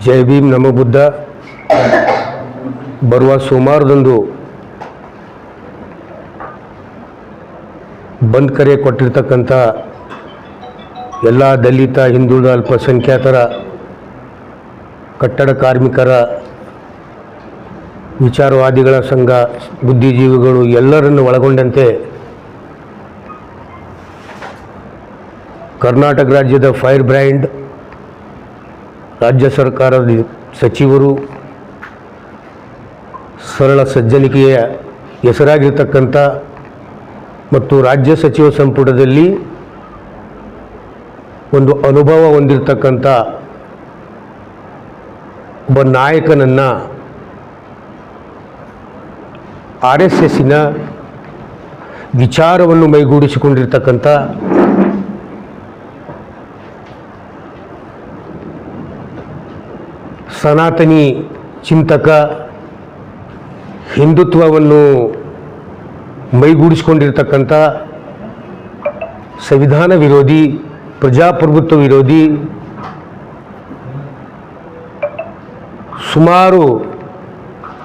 ಜೈ ಭೀಮ್ ನಮೋ ಬುದ್ಧ. ಬರುವ ಸೋಮವಾರದಂದು ಬಂದ್ ಕರೆ ಕೊಟ್ಟಿರ್ತಕ್ಕಂಥ ಎಲ್ಲ ದಲಿತ, ಹಿಂದುಳಿದ, ಅಲ್ಪಸಂಖ್ಯಾತರ, ಕಟ್ಟಡ ಕಾರ್ಮಿಕರ, ವಿಚಾರವಾದಿಗಳ ಸಂಘ, ಬುದ್ಧಿಜೀವಿಗಳು ಎಲ್ಲರನ್ನು ಒಳಗೊಂಡಂತೆ ಕರ್ನಾಟಕ ರಾಜ್ಯದ ಫೈರ್ ಬ್ರ್ಯಾಂಡ್, ರಾಜ್ಯ ಸರ್ಕಾರದ ಸಚಿವರು, ಸರಳ ಸಜ್ಜನಿಕೆಯ ಹೆಸರಾಗಿರ್ತಕ್ಕಂಥ ಮತ್ತು ರಾಜ್ಯ ಸಚಿವ ಸಂಪುಟದಲ್ಲಿ ಒಂದು ಅನುಭವ ಹೊಂದಿರತಕ್ಕಂಥ ಒಬ್ಬ ನಾಯಕನನ್ನು RSSನ ವಿಚಾರವನ್ನು ಮೈಗೂಡಿಸಿಕೊಂಡಿರ್ತಕ್ಕಂಥ ಸನಾತನಿ ಚಿಂತಕ, ಹಿಂದುತ್ವವನ್ನು ಮೈಗೂಡಿಸಿಕೊಂಡಿರ್ತಕ್ಕಂಥ ಸಂವಿಧಾನ ವಿರೋಧಿ, ಪ್ರಜಾಪ್ರಭುತ್ವ ವಿರೋಧಿ, ಸುಮಾರು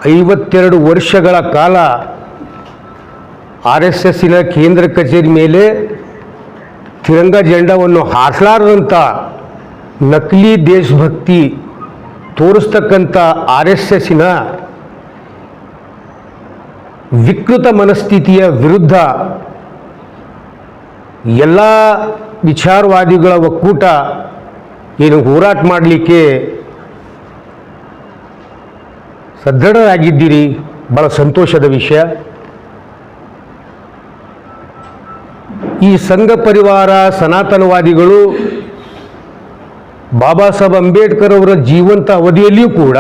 52 ವರ್ಷಗಳ ಕಾಲ RSSನ ಕೇಂದ್ರ ಕಚೇರಿ ಮೇಲೆ ತಿರಂಗ ಜೆಂಡಾವನ್ನು ಹಾಸಲಾರದಂಥ ನಕಲಿ ದೇಶಭಕ್ತಿ ತೋರಿಸ್ತಕ್ಕಂಥ RSSನ ವಿಕೃತ ಮನಸ್ಥಿತಿಯ ವಿರುದ್ಧ ಎಲ್ಲ ವಿಚಾರವಾದಿಗಳ ಒಕ್ಕೂಟ ಏನು ಹೋರಾಟ ಮಾಡಲಿಕ್ಕೆ ಸದೃಢರಾಗಿದ್ದೀರಿ. ಬಹಳ ಸಂತೋಷದ ವಿಷಯ. ಈ ಸಂಘ ಪರಿವಾರ ಸನಾತನವಾದಿಗಳು ಬಾಬಾ ಸಾಹೇಬ್ ಅಂಬೇಡ್ಕರ್ ಅವರ ಜೀವಂತ ಅವಧಿಯಲ್ಲಿಯೂ ಕೂಡ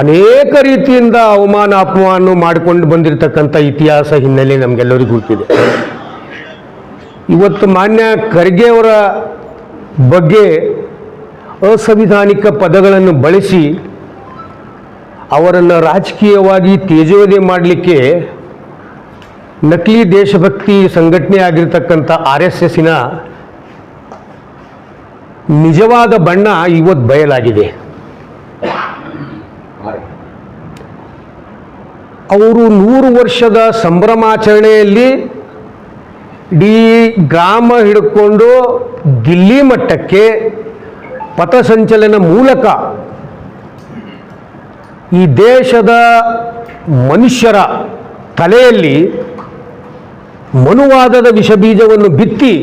ಅನೇಕ ರೀತಿಯಿಂದ ಅವಮಾನ ಅಪಮಾನ ಮಾಡಿಕೊಂಡು ಬಂದಿರತಕ್ಕಂಥ ಇತಿಹಾಸ ಹಿನ್ನೆಲೆ ನಮಗೆಲ್ಲರಿಗೂ ಗೊತ್ತಿದೆ. ಇವತ್ತು ಮಾನ್ಯ ಖರ್ಗೆ ಅವರ ಬಗ್ಗೆ ಅಸಂವಿಧಾನಿಕ ಪದಗಳನ್ನು ಬಳಸಿ ಅವರನ್ನು ರಾಜಕೀಯವಾಗಿ ತೇಜೋವಧೆ ಮಾಡಲಿಕ್ಕೆ ನಕಲಿ ದೇಶಭಕ್ತಿ ಸಂಘಟನೆ ಆಗಿರ್ತಕ್ಕಂಥ RSSನ ನಿಜವಾದ ಬಣ್ಣ ಇವತ್ತು ಬಯಲಾಗಿದೆ. ಅವರು 100 ವರ್ಷದ ಸಂಭ್ರಮಾಚರಣೆಯಲ್ಲಿ ಇಡೀ ಗ್ರಾಮ ಹಿಡ್ಕೊಂಡು ದಿಲ್ಲಿ ಮಟ್ಟಕ್ಕೆ ಪಥಸಂಚಲನ ಮೂಲಕ ಈ ದೇಶದ ಮನುಷ್ಯರ ತಲೆಯಲ್ಲಿ ಮನುವಾದದ ವಿಷಬೀಜವನ್ನು ಬಿತ್ತಿ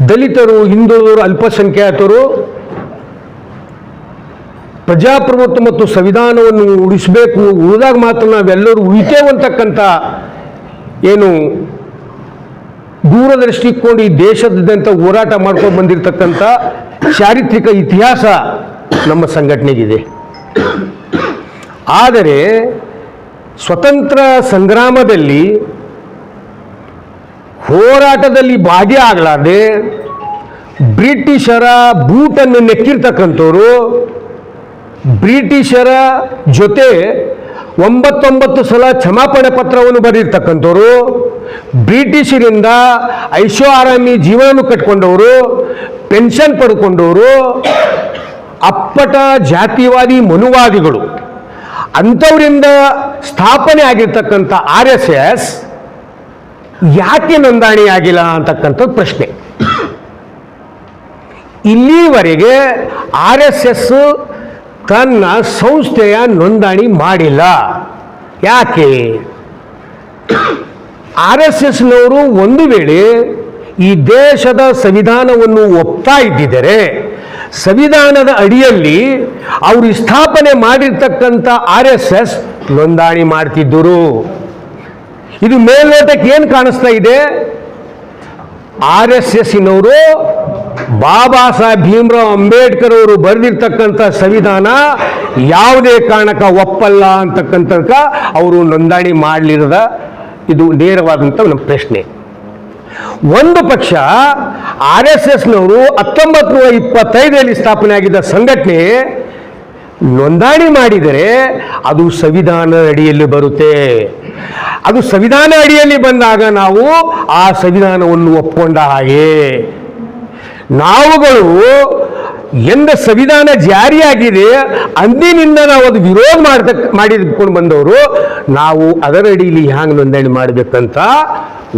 ದಲಿತರು, ಹಿಂದುಳಿದವರು, ಅಲ್ಪಸಂಖ್ಯಾತರು ಪ್ರಜಾಪ್ರಭುತ್ವ ಮತ್ತು ಸಂವಿಧಾನವನ್ನು ಉಳಿಸಬೇಕು, ಉಳಿದಾಗ ಮಾತ್ರ ನಾವೆಲ್ಲರೂ ಉಳಿತೇವೆ ಅಂತಕ್ಕಂಥ ಏನು ದೂರದೃಷ್ಟಿ ಇಟ್ಕೊಂಡು ಈ ದೇಶದಾದ್ಯಂತ ಹೋರಾಟ ಮಾಡ್ಕೊಂಡು ಬಂದಿರತಕ್ಕಂಥ ಚಾರಿತ್ರಿಕ ಇತಿಹಾಸ ನಮ್ಮ ಸಂಘಟನೆಗಿದೆ. ಆದರೆ ಸ್ವತಂತ್ರ ಸಂಗ್ರಾಮದಲ್ಲಿ ಹೋರಾಟದಲ್ಲಿ ಭಾಗಿಯಾಗಲಾರದೆ ಬ್ರಿಟಿಷರ ಬೂಟನ್ನು ನೆಕ್ಕಿರ್ತಕ್ಕಂಥವ್ರು, ಬ್ರಿಟಿಷರ ಜೊತೆ 99 ಸಲ ಕ್ಷಮಾಪಣೆ ಪತ್ರವನ್ನು ಬರೆದಿರ್ತಕ್ಕಂಥವ್ರು, ಬ್ರಿಟಿಷರಿಂದ ಐಷೋ ಆರಾಮಿ ಜೀವನ ಕಟ್ಕೊಂಡವರು, ಪೆನ್ಷನ್ ಪಡ್ಕೊಂಡವರು, ಅಪ್ಪಟ ಜಾತಿವಾದಿ ಮನುವಾದಿಗಳು, ಅಂಥವರಿಂದ ಸ್ಥಾಪನೆ ಆಗಿರ್ತಕ್ಕಂಥ RSS ಯಾಕೆ ನೋಂದಣಿ ಆಗಿಲ್ಲ ಅಂತಕ್ಕಂಥ ಪ್ರಶ್ನೆ. ಇಲ್ಲಿವರೆಗೆ RSS ತನ್ನ ಸಂಸ್ಥೆಯ ನೋಂದಣಿ ಮಾಡಿಲ್ಲ. ಯಾಕೆ? RSSನವರು ಒಂದು ವೇಳೆ ಈ ದೇಶದ ಸಂವಿಧಾನವನ್ನು ಒಪ್ತಾ ಇದ್ದಿದ್ದರೆ ಸಂವಿಧಾನದ ಅಡಿಯಲ್ಲಿ ಅವರು ಸ್ಥಾಪನೆ ಮಾಡಿರ್ತಕ್ಕಂಥ RSS ನೋಂದಣಿ ಮಾಡ್ತಿದ್ದರು. ಇದು ಮೇಲ್ನೋಟಕ್ಕೆ ಏನು ಕಾಣಿಸ್ತಾ ಇದೆ? RSSನವರು ಬಾಬಾ ಸಾಹೇಬ್ ಭೀಮರಾವ್ ಅಂಬೇಡ್ಕರ್ ಅವರು ಬರೆದಿರ್ತಕ್ಕಂಥ ಸಂವಿಧಾನ ಯಾವುದೇ ಕಾರಣಕ್ಕೆ ಒಪ್ಪಲ್ಲ ಅಂತಕ್ಕಂಥ ಅವರು ನೋಂದಣಿ ಮಾಡಲಿರದ ಇದು ನೇರವಾದಂಥ ನಮ್ಮ ಪ್ರಶ್ನೆ. ಒಂದು ಪಕ್ಷ RSSನವರು 1925ರಲ್ಲಿ ಸ್ಥಾಪನೆ ಆಗಿದ್ದ ಸಂಘಟನೆ ನೋಂದಣಿ ಮಾಡಿದರೆ ಅದು ಸಂವಿಧಾನ ಅಡಿಯಲ್ಲಿ ಬರುತ್ತೆ. ಅದು ಸಂವಿಧಾನ ಅಡಿಯಲ್ಲಿ ಬಂದಾಗ ನಾವು ಆ ಸಂವಿಧಾನವನ್ನು ಒಪ್ಪಿಕೊಂಡ ಹಾಗೆ. ನಾವುಗಳು ಎಂದ ಸಂವಿಧಾನ ಜಾರಿಯಾಗಿದೆ ಅಂದಿನಿಂದ ನಾವು ಅದು ವಿರೋಧ ಮಾಡಿಕೊಂಡು ಬಂದವರು ನಾವು ಅದರ ಅಡಿಯಲ್ಲಿ ಹ್ಯಾಂಗ್ ನೋಂದಣಿ ಮಾಡಬೇಕಂತ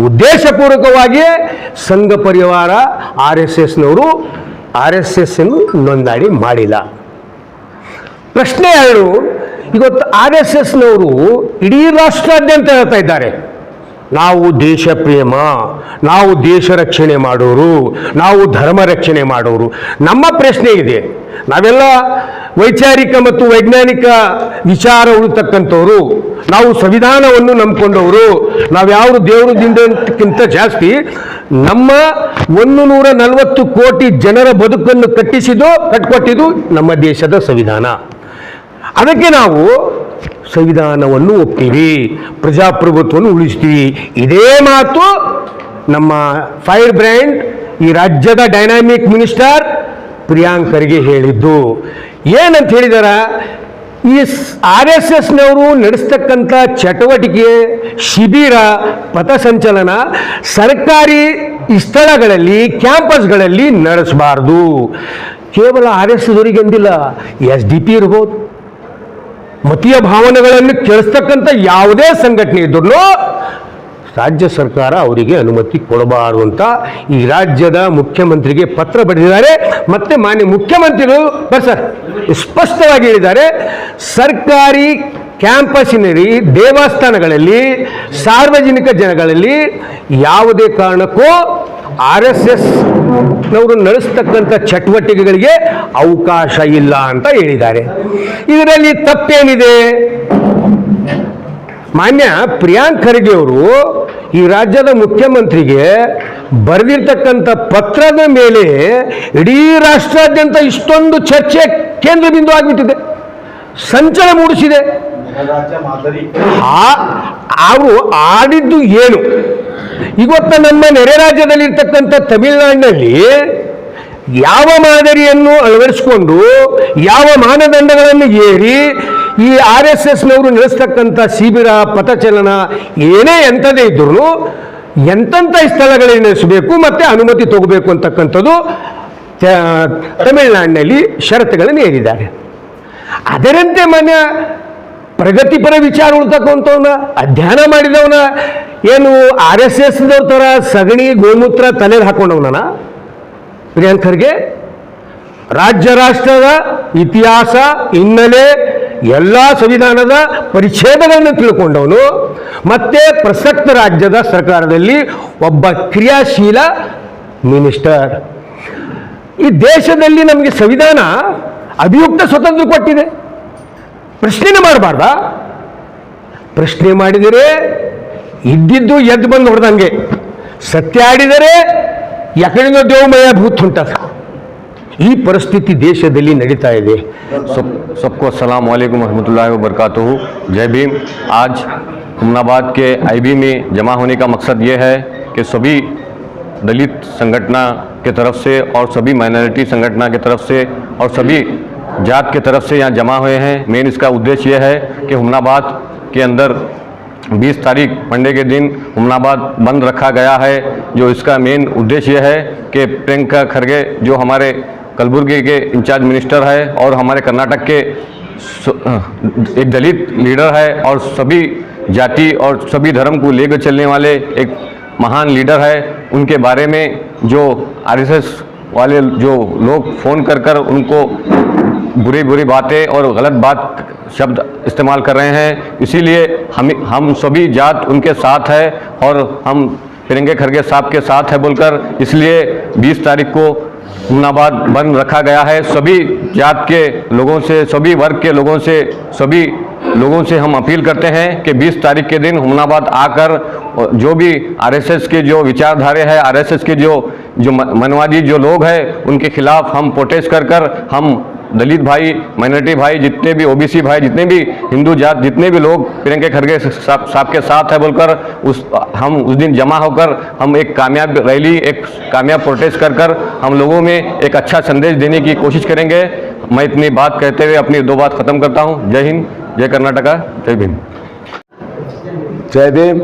ಉದ್ದೇಶಪೂರ್ವಕವಾಗಿ ಸಂಘ ಪರಿವಾರ RSSನವರು RSS ನೋಂದಣಿ ಮಾಡಿಲ್ಲ. ಪ್ರಶ್ನೆ ಎರಡು, ಇವತ್ತು RSSನವರು ಇಡೀ ರಾಷ್ಟ್ರಾದ್ಯಂತ ಹೇಳ್ತಾ ಇದ್ದಾರೆ, ನಾವು ದೇಶ ಪ್ರೇಮ, ನಾವು ದೇಶ ರಕ್ಷಣೆ ಮಾಡೋರು, ನಾವು ಧರ್ಮ ರಕ್ಷಣೆ ಮಾಡೋರು. ನಮ್ಮ ಪ್ರಶ್ನೆ ಇದೆ, ನಾವೆಲ್ಲ ವೈಚಾರಿಕ ಮತ್ತು ವೈಜ್ಞಾನಿಕ ವಿಚಾರ ಉಳಿತಕ್ಕಂಥವ್ರು, ನಾವು ಸಂವಿಧಾನವನ್ನು ನಂಬಿಕೊಂಡವರು, ನಾವ್ಯಾವುದು ದೇವರದಿಂದಕ್ಕಿಂತ ಜಾಸ್ತಿ ನಮ್ಮ 140 ಕೋಟಿ ಜನರ ಬದುಕನ್ನು ಕಟ್ಟಿಕೊಟ್ಟಿದ್ದು ನಮ್ಮ ದೇಶದ ಸಂವಿಧಾನ. ಅದಕ್ಕೆ ನಾವು ಸಂವಿಧಾನವನ್ನು ಒಪ್ತೀವಿ, ಪ್ರಜಾಪ್ರಭುತ್ವವನ್ನು ಉಳಿಸ್ತೀವಿ. ಇದೇ ಮಾತು ನಮ್ಮ ಫೈರ್ ಬ್ರ್ಯಾಂಡ್ ಈ ರಾಜ್ಯದ ಡೈನಾಮಿಕ್ ಮಿನಿಸ್ಟರ್ ಪ್ರಿಯಾಂಕ್ ಖರ್ಗೆ ಹೇಳಿದ್ದು. ಏನಂತ ಹೇಳಿದಾರ, ಈ RSSನವರು ನಡೆಸ್ತಕ್ಕಂಥ ಚಟುವಟಿಕೆ, ಶಿಬಿರ, ಪಥಸಂಚಲನ ಸರ್ಕಾರಿ ಸ್ಥಳಗಳಲ್ಲಿ, ಕ್ಯಾಂಪಸ್ಗಳಲ್ಲಿ ನಡೆಸಬಾರ್ದು. ಕೇವಲ RSSದವರಿಗೆ ಎಂದಿಲ್ಲ, SDP ಇರ್ಬೋದು, ಮತೀಯ ಭಾವನೆಗಳನ್ನು ಕೆಳಿಸ್ತಕ್ಕಂಥ ಯಾವುದೇ ಸಂಘಟನೆ ಇದ್ರೂ ರಾಜ್ಯ ಸರ್ಕಾರ ಅವರಿಗೆ ಅನುಮತಿ ಕೊಡಬಾರದು ಅಂತ ಈ ರಾಜ್ಯದ ಮುಖ್ಯಮಂತ್ರಿಗೆ ಪತ್ರ ಬರೆದಿದ್ದಾರೆ. ಮತ್ತೆ ಮಾನ್ಯ ಮುಖ್ಯಮಂತ್ರಿಗಳು ಸರ್ ಸ್ಪಷ್ಟವಾಗಿ ಹೇಳಿದ್ದಾರೆ, ಸರ್ಕಾರಿ ಕ್ಯಾಂಪಸ್ಸಿನಲ್ಲಿ, ದೇವಸ್ಥಾನಗಳಲ್ಲಿ, ಸಾರ್ವಜನಿಕ ಜನಗಳಲ್ಲಿ ಯಾವುದೇ ಕಾರಣಕ್ಕೂ RSSನವರು ನಡೆಸ್ತಕ್ಕಂಥ ಚಟುವಟಿಕೆಗಳಿಗೆ ಅವಕಾಶ ಇಲ್ಲ ಅಂತ ಹೇಳಿದ್ದಾರೆ. ಇದರಲ್ಲಿ ತಪ್ಪೇನಿದೆ? ಮಾನ್ಯ ಪ್ರಿಯಾಂಕ್ ಖರ್ಗೆ ಅವರು ಈ ರಾಜ್ಯದ ಮುಖ್ಯಮಂತ್ರಿಗೆ ಬರೆದಿರ್ತಕ್ಕಂಥ ಪತ್ರದ ಮೇಲೆ ಇಡೀ ರಾಷ್ಟ್ರಾದ್ಯಂತ ಇಷ್ಟೊಂದು ಚರ್ಚೆ ಕೇಂದ್ರ ಬಿಂದು ಆಗಿಬಿಟ್ಟಿದೆ, ಸಂಚಲನ ಮೂಡಿಸಿದೆ. ಅವರು ಆಡಿದ್ದು ಏನು? ಇವತ್ತು ನಮ್ಮ ನೆರೆ ರಾಜ್ಯದಲ್ಲಿ ಇರ್ತಕ್ಕಂಥ ತಮಿಳುನಾಡಿನಲ್ಲಿ ಯಾವ ಮಾದರಿಯನ್ನು ಅಳವಡಿಸಿಕೊಂಡು, ಯಾವ ಮಾನದಂಡಗಳನ್ನು ಏರಿ ಈ RSSನವರು ನಡೆಸ್ತಕ್ಕಂಥ ಶಿಬಿರ, ಪಥಚಲನ ಏನೇ ಎಂಥದೇ ಇದ್ರೂ ಎಂತೆಂಥ ಸ್ಥಳಗಳಲ್ಲಿ ನಡೆಸಬೇಕು ಮತ್ತು ಅನುಮತಿ ತಗೋಬೇಕು ಅಂತಕ್ಕಂಥದ್ದು ತಮಿಳುನಾಡಿನಲ್ಲಿ ಷರತ್ತುಗಳನ್ನು ಹೇರಿದ್ದಾರೆ. ಅದರಂತೆ ಮಾನ್ಯ ಪ್ರಗತಿಪರ ವಿಚಾರ ಉಳ್ತಕ್ಕಂಥವನ್ನ ಅಧ್ಯಯನ ಮಾಡಿದವನ ಏನು RSSದವ್ರ ಥರ ಸಗಣಿ ಗೋಮೂತ್ರ ತಲೆಗೆ ಹಾಕೊಂಡವನ ಪ್ರಿಯಾಂಕ್ ಖರ್ಗೆ? ರಾಜ್ಯ ರಾಷ್ಟ್ರದ ಇತಿಹಾಸ, ಹಿನ್ನೆಲೆ, ಎಲ್ಲ ಸಂವಿಧಾನದ ಪರಿಚ್ಛೇದಗಳನ್ನು ತಿಳ್ಕೊಂಡವನು, ಮತ್ತೆ ಪ್ರಸಕ್ತ ರಾಜ್ಯದ ಸರ್ಕಾರದಲ್ಲಿ ಒಬ್ಬ ಕ್ರಿಯಾಶೀಲ ಮಿನಿಸ್ಟರ್. ಈ ದೇಶದಲ್ಲಿ ನಮಗೆ ಸಂವಿಧಾನ ಅಭಿಯುಕ್ತ ಸ್ವತಂತ್ರ ಕೊಟ್ಟಿದೆ, ಪ್ರಶ್ನೆನೇ ಮಾಡಬಾರ್ದ? ಪ್ರಶ್ನೆ ಮಾಡಿದರೆ ಇದ್ದಿದ್ದು ಎದ್ದು ಬಂದು ಹೊಡೆದಂಗೆ, ಸತ್ಯ ಆಡಿದರೆ ಯಾಕಡೆಂದು ದೇವಮಯ ಭೂತ್ ಹೊಂಟದ. ಈ ಪರಿಸ್ಥಿತಿ ದೇಶದಲ್ಲಿ ನಡೀತಾ ಇದೆ. सबको अस्सलाम वालेकुम रहमतुल्लाहि व बरकातुहू। जय भीम। आज हुमनाबाद के IB में जमा होने का मकसद ये है कि सभी दलित संगठन के तरफ से और सभी माइनॉरिटी संगठन के तरफ से और सभी जात के तरफ से यहाँ जमा हुए हैं। मेन इसका उद्देश्य ये है कि हुमनाबाद के अंदर 20 तारीख मंडे के दिन हुमनाबाद बंद रखा गया है। जो इसका मेन उद्देश्य ये है कि प्रियंका खरगे जो हमारे कलबुर्गी के इंचार्ज मिनिस्टर है और हमारे कर्नाटक के एक दलित लीडर है और सभी जाति और सभी धर्म को लेकर चलने वाले एक महान लीडर है, उनके बारे में जो RSS वाले जो लोग फ़ोन कर उनको बुरी बातें और गलत बात शब्द इस्तेमाल कर रहे हैं। इसीलिए हम सभी जात उनके साथ है और हम प्रियंका खरगे साहब के साथ है बोलकर इसलिए 20 तारीख को हुमनाबाद बंद रखा गया है। सभी जात के लोगों से, सभी वर्ग के लोगों से, सभी लोगों से हम अपील करते हैं कि 20 तारीख के दिन हुमनाबाद आकर जो भी RSS के जो विचारधारे है, RSS के जो मनवादी जो लोग हैं उनके खिलाफ हम प्रोटेस्ट कर हम दलित भाई, माइनॉरिटी भाई, जितने भी OBC भाई, जितने भी हिंदू जात, जितने भी लोग प्रियंका खरगे साहब के साथ है बोलकर हम उस दिन जमा होकर हम एक कामयाब रैली, एक कामयाब प्रोटेस्ट कर हम लोगों में एक अच्छा संदेश देने की कोशिश करेंगे। मैं इतनी बात कहते हुए अपनी 2 बात ख़त्म करता हूँ। जय हिंद, जय कर्नाटका, जय भीम। जय भीम।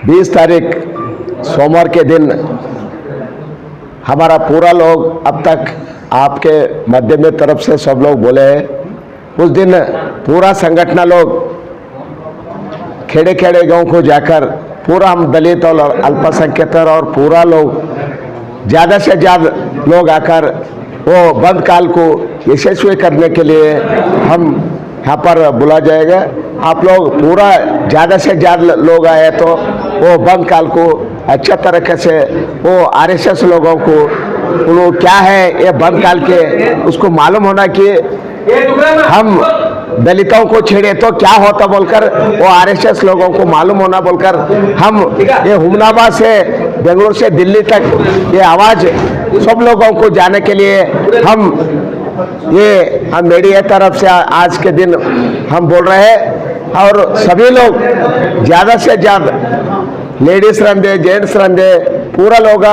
20 तारीख सोमवार के दिन हमारा पूरा लोग अब तक आपके माध्यम में तरफ से सब लोग बोले हैं, उस दिन पूरा संगठन लोग खेड़े खेड़े गांव को जाकर पूरा हम दलित और अल्पसंख्यक और पूरा लोग ज़्यादा से ज़्यादा लोग आकर वो बंद काल को यशस्वी करने के लिए हम यहाँ पर बुला जाएगा। आप लोग पूरा ज़्यादा से ज़्यादा लोग आए तो वो बंद काल को अच्छा तरीके से वो आरएसएस लोगों को वो क्या है ये बंद काल के उसको मालूम होना कि हम दलितों को छेड़े तो क्या होता बोलकर वो आरएसएस लोगों को मालूम होना बोलकर हम ये हुमनाबाद से बेंगलुरु से दिल्ली तक ये आवाज़ सब लोगों को जाने के लिए हम मीडिया तरफ से आज के दिन हम बोल रहे हैं। और सभी लोग ज़्यादा से ज़्यादा लेडीज रंदे जेंट्स रंदे पूरा लोग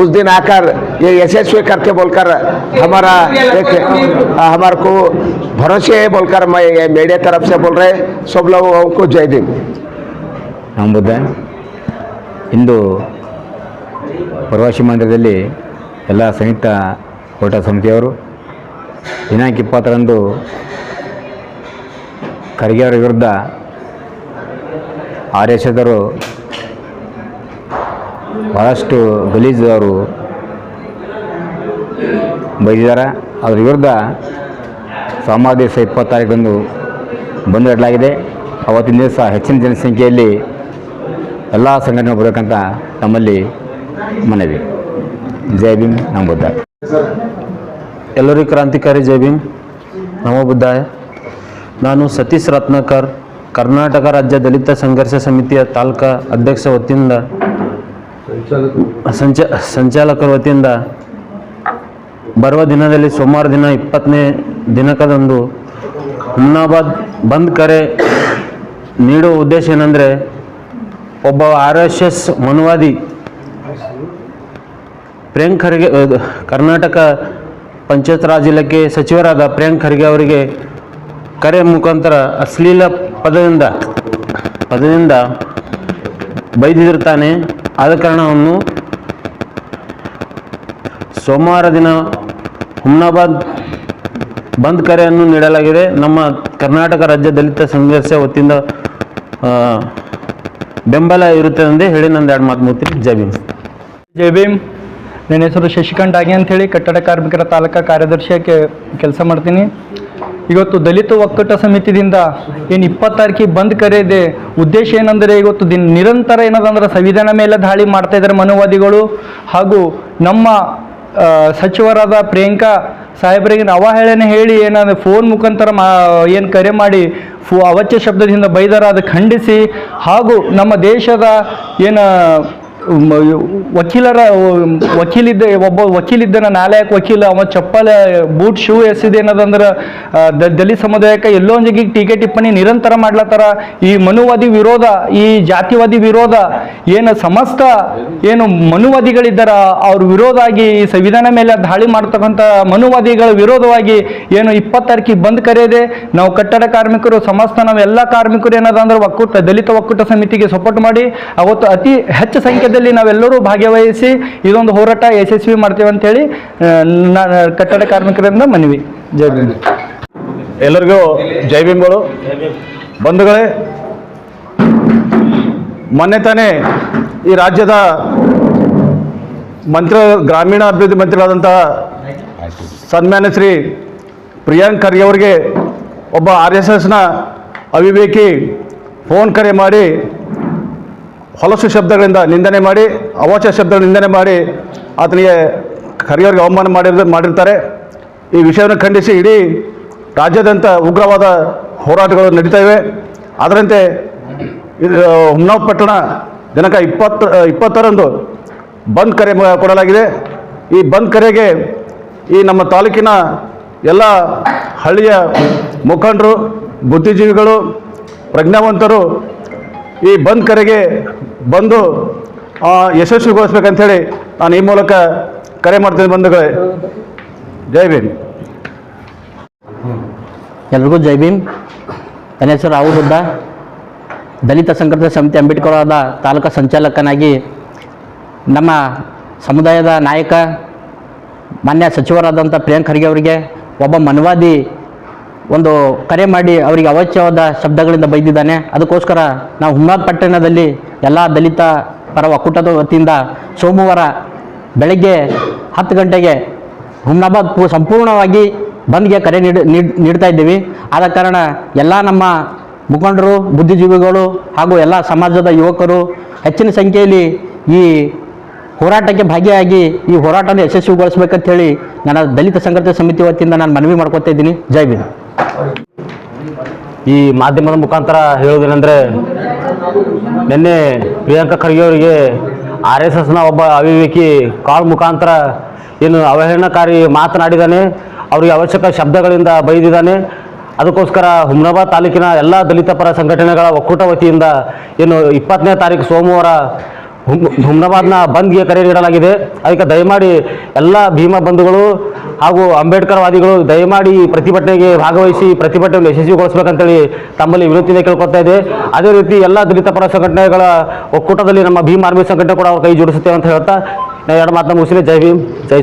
उस दिन आकर ये यशस्वी करके बोलकर हमारा एक हमारे को भरोसे है बोलकर मैं ये मीडिया तरफ से बोल रहे सब लोगों को जय भीम। ಬುದ್ಧ ಇಂದು ಪ್ರವಾಸಿ ಮಂದಿರದಲ್ಲಿ ಎಲ್ಲ ಸಂಯುಕ್ತ ಹೋರಾಟ ಸಮಿತಿಯವರು ದಿನಾಂಕ 20ರಂದು ಖರ್ಗೆ ಅವರ ವಿರುದ್ಧ ಆರ್ಎಸ್ಎಸ್ದರು ಭಾಳಷ್ಟು ಗಲೀಜು ಅವರು ಬೈದಿದ್ದಾರೆ. ಅದರ ವಿರುದ್ಧ ಸೋಮವಾರ ದಿವಸ 20 ತಾರೀಕರಂದು ಬಂದ್ ಇಡಲಾಗಿದೆ. ಅವತ್ತಿನ ದಿವಸ ಹೆಚ್ಚಿನ ಜನಸಂಖ್ಯೆಯಲ್ಲಿ ಎಲ್ಲ ಸಂಘಟನೆ ಬರಬೇಕಂತ ನಮ್ಮಲ್ಲಿ ಮನವಿ. ಜೈ ಭೀಮ್ ನಮ ಬುದ್ಧ. ಎಲ್ಲರಿಗೂ ಕ್ರಾಂತಿಕಾರಿ ಜೈ ಭೀಮ್ ನಮೋ ಬುದ್ಧಾಯ. ನಾನು ಸತೀಶ್ ರತ್ನಾಕರ್, ಕರ್ನಾಟಕ ರಾಜ್ಯ ದಲಿತ ಸಂಘರ್ಷ ಸಮಿತಿಯ ತಾಲೂಕಾ ಅಧ್ಯಕ್ಷ ವತಿಯಿಂದ ಸಂಚಾಲಕರ ವತಿಯಿಂದ ಬರುವ ದಿನದಲ್ಲಿ ಸೋಮವಾರ ದಿನ 20ನೇ ದಿನಾಂಕದಂದು ಹುಮ್ನಾಬಾದ್ ಬಂದ್ ಕರೆ ನೀಡುವ ಉದ್ದೇಶ ಏನಂದರೆ, ಒಬ್ಬ RSS ಮನುವಾದಿ ಪ್ರಿಯಾಂಕ್ ಖರ್ಗೆ, ಕರ್ನಾಟಕ ಪಂಚಾಯತ್ ರಾಜ್ ಇಲಾಖೆ ಸಚಿವರಾದ ಪ್ರಿಯಾಂಕ್ ಖರ್ಗೆ ಅವರಿಗೆ ಕರೆ ಮುಖಾಂತರ ಅಶ್ಲೀಲ ಪದದಿಂದ ಬೈದಿರುತ್ತಾನೆ. ಆದ ಕಾರಣವನ್ನು ಸೋಮವಾರ ದಿನ ಹುಮ್ನಾಬಾದ್ ಬಂದ್ ಕರೆಯನ್ನು ನೀಡಲಾಗಿದೆ. ನಮ್ಮ ಕರ್ನಾಟಕ ರಾಜ್ಯ ದಲಿತ ಸಂಘರ್ಷ ವತಿಯಿಂದ ಬೆಂಬಲ ಇರುತ್ತದೆ ಎಂದು ಹೇಳಿ ನಂದು 2 ಮಾತು ಮುಗಿಸ್ತೀನಿ. ಜೈ ಭೀಮ್. ಜೈ ಭೀಮ್. ನನ್ನ ಹೆಸರು ಶಶಿಕಾಂತ್ ಆಗಿ ಅಂಥೇಳಿ ಕಟ್ಟಡ ಕಾರ್ಮಿಕರ ತಾಲೂಕಾ ಕಾರ್ಯದರ್ಶಿಯಾಗಿ ಕೆಲಸ ಮಾಡ್ತೀನಿ. ಇವತ್ತು ದಲಿತ ಒಕ್ಕೂಟ ಸಮಿತಿಯಿಂದ ಏನು 20 ತಾರೀಕಿಗೆ ಬಂದ್ ಕರೆ ಇದೆ. ಉದ್ದೇಶ ಏನಂದರೆ, ಇವತ್ತು ನಿರಂತರ ಏನದಂದ್ರೆ ಸಂವಿಧಾನ ಮೇಲೆ ದಾಳಿ ಮಾಡ್ತಾ ಇದ್ದಾರೆ ಮನುವಾದಿಗಳು. ಹಾಗೂ ನಮ್ಮ ಸಚಿವರಾದ ಪ್ರಿಯಾಂಕಾ ಸಾಹೇಬರಿಗೆ ಅವಹೇಳನೆ ಹೇಳಿ ಏನಾದರೂ ಫೋನ್ ಮುಖಾಂತರ ಏನು ಕರೆ ಮಾಡಿ ಅವಾಚ್ಯ ಶಬ್ದದಿಂದ ಬೈದಾರ, ಅದು ಖಂಡಿಸಿ, ಹಾಗೂ ನಮ್ಮ ದೇಶದ ಏನು ಒಬ್ಬ ವಕೀಲಿದ್ದನ ನ್ಯಾಯಾಲಯಕ್ಕೆ ವಕೀಲ ಅವ ಚಪ್ಪಲ ಬೂಟ್ ಶೂ ಎಸಿದೆ ಏನದಂದ್ರೆ ದಲಿತ ಸಮುದಾಯಕ್ಕೆ ಎಲ್ಲೋ ಒಂದು ಜಗಿಗೆ ಟೀಕೆ ಟಿಪ್ಪಣಿ ನಿರಂತರ ಮಾಡ್ಲತ್ತಾರ. ಈ ಮನುವಾದಿ ವಿರೋಧ, ಈ ಜಾತಿವಾದಿ ವಿರೋಧ ಏನು ಸಮಸ್ತ ಏನು ಮನುವಾದಿಗಳಿದ್ದಾರ ಅವ್ರ ವಿರೋಧ ಆಗಿ ಈ ಸಂವಿಧಾನ ಮೇಲೆ ದಾಳಿ ಮಾಡ್ತಕ್ಕಂಥ ಮನುವಾದಿಗಳ ವಿರೋಧವಾಗಿ ಏನು 20 ತಾರೀಕಿಗೆ ಬಂದ್ ಕರೆಯಿದೆ. ನಾವು ಕಟ್ಟಡ ಕಾರ್ಮಿಕರು ಸಮಸ್ತ ನಾವೆಲ್ಲ ಕಾರ್ಮಿಕರು ಏನದಂದ್ರೆ ದಲಿತ ಒಕ್ಕೂಟ ಸಮಿತಿಗೆ ಸಪೋರ್ಟ್ ಮಾಡಿ ಅವತ್ತು ಅತಿ ಹೆಚ್ಚು ಸಂಖ್ಯೆಯಲ್ಲಿ ನಾವೆಲ್ಲರೂ ಭಾಗವಹಿಸಿ ಇದೊಂದು ಹೋರಾಟ ಯಶಸ್ವಿ ಮಾಡ್ತೇವೆ ಅಂತೇಳಿ ಕಟ್ಟಡ ಕಾರ್ಮಿಕರಿಂದ ಮನವಿ. ಜೈ ಭೀಮ್. ಎಲ್ಲರಿಗೂ ಜೈ ಭೀಮ್ಗಳು. ಬಂಧುಗಳೇ, ಮೊನ್ನೆ ತಾನೇ ಈ ರಾಜ್ಯದ ಗ್ರಾಮೀಣಾಭಿವೃದ್ಧಿ ಮಂತ್ರಿಗಳಾದಂತಹ ಸನ್ಮಾನ್ಯ ಶ್ರೀ ಪ್ರಿಯಾಂಕ್ ಖರ್ಗೆ ಅವರಿಗೆ ಒಬ್ಬ RSSನ ಅವಿವೇಕಿ ಫೋನ್ ಕರೆ ಮಾಡಿ ಹೊಲಸು ಶಬ್ದಗಳಿಂದ ನಿಂದನೆ ಮಾಡಿ, ಅವಾಚ್ಯ ಶಬ್ದಗಳಿಂದ ನಿಂದನೆ ಮಾಡಿ ಆತನಿಗೆ ಖರ್ಗೆ ಅವರಿಗೆ ಅವಮಾನ ಮಾಡಿರ್ತಾರೆ. ಈ ವಿಷಯವನ್ನು ಖಂಡಿಸಿ ಇಡೀ ರಾಜ್ಯಾದ್ಯಂತ ಉಗ್ರವಾದ ಹೋರಾಟಗಳು ನಡೀತಾ ಇವೆ. ಅದರಂತೆ ಹುಮ್ನಾಬಾದ್ ಪಟ್ಟಣ ದಿನಾಂಕ 20ರಂದು ಬಂದ್ ಕರೆ ಕೊಡಲಾಗಿದೆ. ಈ ಬಂದ್ ಕರೆಗೆ ಈ ನಮ್ಮ ತಾಲೂಕಿನ ಎಲ್ಲ ಹಳ್ಳಿಯ ಮುಖಂಡರು, ಬುದ್ಧಿಜೀವಿಗಳು, ಪ್ರಜ್ಞಾವಂತರು ಈ ಬಂದ್ ಕರೆಗೆ ಬಂದು ಯಶಸ್ವಿಗೊಳಿಸ್ಬೇಕಂಥೇಳಿ ನಾನು ಈ ಮೂಲಕ ಕರೆ ಮಾಡ್ತೀನಿ. ಬಂಧುಗಳೇ, ಜೈ ಭೀಮ್. ಎಲ್ರಿಗೂ ಜೈ ಭೀಮ್. ನನ್ನ ಹೆಸರು ರಾಹುಲ್ ಬುದ್ಧ, ದಲಿತ ಸಂಘರ್ಷ ಸಮಿತಿ ಅಂಬೇಡ್ಕರ್ವಾದ ತಾಲೂಕಾ ಸಂಚಾಲಕನಾಗಿ ನಮ್ಮ ಸಮುದಾಯದ ನಾಯಕ ಮಾನ್ಯ ಸಚಿವರಾದಂಥ ಪ್ರಿಯಾಂಕ್ ಖರ್ಗೆ ಅವರಿಗೆ ಒಬ್ಬ ಮನವಾದಿ ಒಂದು ಕರೆ ಮಾಡಿ ಅವರಿಗೆ ಅವಾಚ್ಯವಾದ ಶಬ್ದಗಳಿಂದ ಬೈದಿದ್ದಾನೆ. ಅದಕ್ಕೋಸ್ಕರ ನಾವು ಹುಮ್ನಾಬಾದ್ ಪಟ್ಟಣದಲ್ಲಿ ಎಲ್ಲ ದಲಿತ ಪರ ಒಕ್ಕೂಟದ ವತಿಯಿಂದ ಸೋಮವಾರ ಬೆಳಗ್ಗೆ 10 ಗಂಟೆಗೆ ಹುಮ್ನಾಬಾದ್ ಸಂಪೂರ್ಣವಾಗಿ ಬಂದ್ಗೆ ಕರೆ ನೀಡ್ತಾ ಇದ್ದೀವಿ. ಆದ ಕಾರಣ ಎಲ್ಲ ನಮ್ಮ ಮುಖಂಡರು, ಬುದ್ಧಿಜೀವಿಗಳು ಹಾಗೂ ಎಲ್ಲ ಸಮಾಜದ ಯುವಕರು ಹೆಚ್ಚಿನ ಸಂಖ್ಯೆಯಲ್ಲಿ ಈ ಹೋರಾಟಕ್ಕೆ ಭಾಗಿಯಾಗಿ ಈ ಹೋರಾಟನ ಯಶಸ್ವಿಗೊಳಿಸಬೇಕಂತ ಹೇಳಿ ನನ್ನ ದಲಿತ ಸಂಘರ್ಷ ಸಮಿತಿ ವತಿಯಿಂದ ನಾನು ಮನವಿ ಮಾಡ್ಕೊತಾ ಇದ್ದೀನಿ. ಜೈ ಭೀಮ್. ಈ ಮಾಧ್ಯಮದ ಮುಖಾಂತರ ಹೇಳುವುದೇನೆಂದರೆ, ನಿನ್ನೆ ಪ್ರಿಯಾಂಕಾ ಖರ್ಗೆ ಅವರಿಗೆ RSSನ ಒಬ್ಬ ಅವಿವೇಕಿ ಕಾಲ್ ಮುಖಾಂತರ ಏನು ಅವಹೇಳನಕಾರಿ ಮಾತನಾಡಿದ್ದಾನೆ, ಅವರಿಗೆ ಅವಶ್ಯಕ ಶಬ್ದಗಳಿಂದ ಬೈದಿದ್ದಾನೆ. ಅದಕ್ಕೋಸ್ಕರ ಹುಮ್ನಾಬಾದ್ ತಾಲೂಕಿನ ಎಲ್ಲ ದಲಿತ ಪರ ಸಂಘಟನೆಗಳ ಒಕ್ಕೂಟ ವತಿಯಿಂದ ಏನು 20ನೇ ತಾರೀಕು ಸೋಮವಾರ ಹುಮ್ನಾಬಾದ್ನ ಬಂದ್ಗೆ ಕರೆ ನೀಡಲಾಗಿದೆ. ಅದಕ್ಕೆ ದಯಮಾಡಿ ಎಲ್ಲ ಭೀಮಾ ಬಂಧುಗಳು ಹಾಗೂ ಅಂಬೇಡ್ಕರ್ ವಾದಿಗಳು ದಯಮಾಡಿ ಪ್ರತಿಭಟನೆಗೆ ಭಾಗವಹಿಸಿ ಪ್ರತಿಭಟನೆಯನ್ನು ಯಶಸ್ವಿಗೊಳಿಸಬೇಕಂತೇಳಿ ತಮ್ಮಲ್ಲಿ ವಿನಂತಿಯನ್ನು ಕೇಳ್ಕೊತಾ ಇದೆ. ಅದೇ ರೀತಿ ಎಲ್ಲ ದಲಿತ ಪರ ಸಂಘಟನೆಗಳ ಒಕ್ಕೂಟದಲ್ಲಿ ನಮ್ಮ ಭೀಮ್ ಆರ್ಮಿ ಸಂಘಟನೆ ಕೂಡ ಅವ್ರ ಕೈ ಜೋಡಿಸುತ್ತೇವೆ ಅಂತ ಹೇಳ್ತಾ ಎರಡು ಮಾತನ್ನ ಮುಗಿಸಿದೆ. ಜೈ ಭೀಮ್, ಜೈ